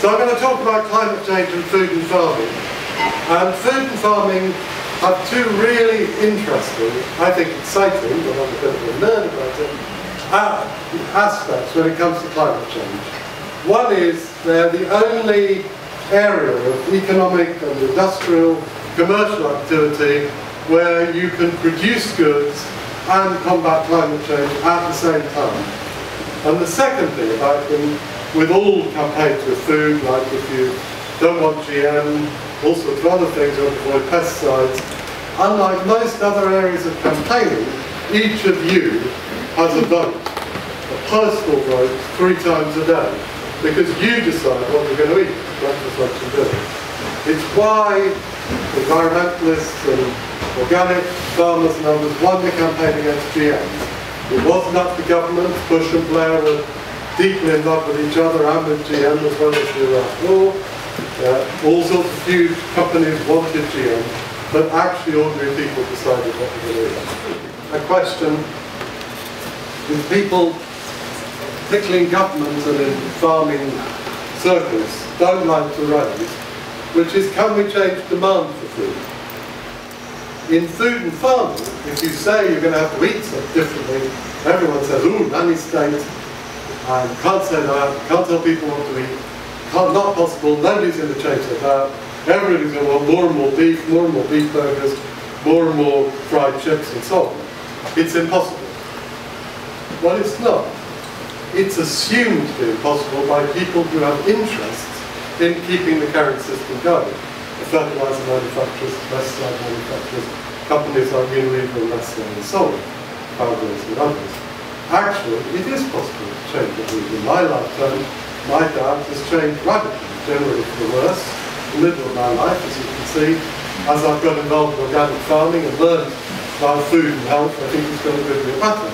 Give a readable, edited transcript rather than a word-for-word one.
So I'm going to talk about climate change and food and farming. And food and farming have two really interesting, I think exciting, but I'm a bit of a nerd about it, aspects when it comes to climate change. One is they're the only area of economic and industrial, commercial activity where you can produce goods and combat climate change at the same time. And the second thing about them, with all campaigns with food, like if you don't want GM, all sorts of other things, or avoid pesticides, unlike most other areas of campaigning, each of you has a vote, a personal vote, 3 times a day, because you decide what you're going to eat, breakfast, lunch and dinner. It's why environmentalists and organic farmers and others won the campaign against GM. It wasn't up to government. Bush and Blair were deeply in love with each other and with GM as well as the Iraq War. All sorts of huge companies wanted GM, but actually ordinary people decided what they were going to eat. A question with people, particularly in government and in farming circles, don't like to raise, which is, can we change demand for food? In food and farming, if you say you're going to have to eat something differently, everyone says, ooh, nanny state, and can't say that, can't tell people what to eat, not possible, nobody's going to change their diet, everybody's going to want more and more beef burgers, more and more fried chips and so on. It's impossible. Well, it's not. It's assumed to be impossible by people who have interests in keeping the current system going. The fertilizer manufacturers, pesticide manufacturers, companies like Unilever and Nestle and so on, Powders and others. Actually, it is possible to change the food. In my lifetime, my diet has changed radically, generally for the worse. In the middle of my life, as you can see, as I've got involved in organic farming and learned about food and health, I think it's going to be better.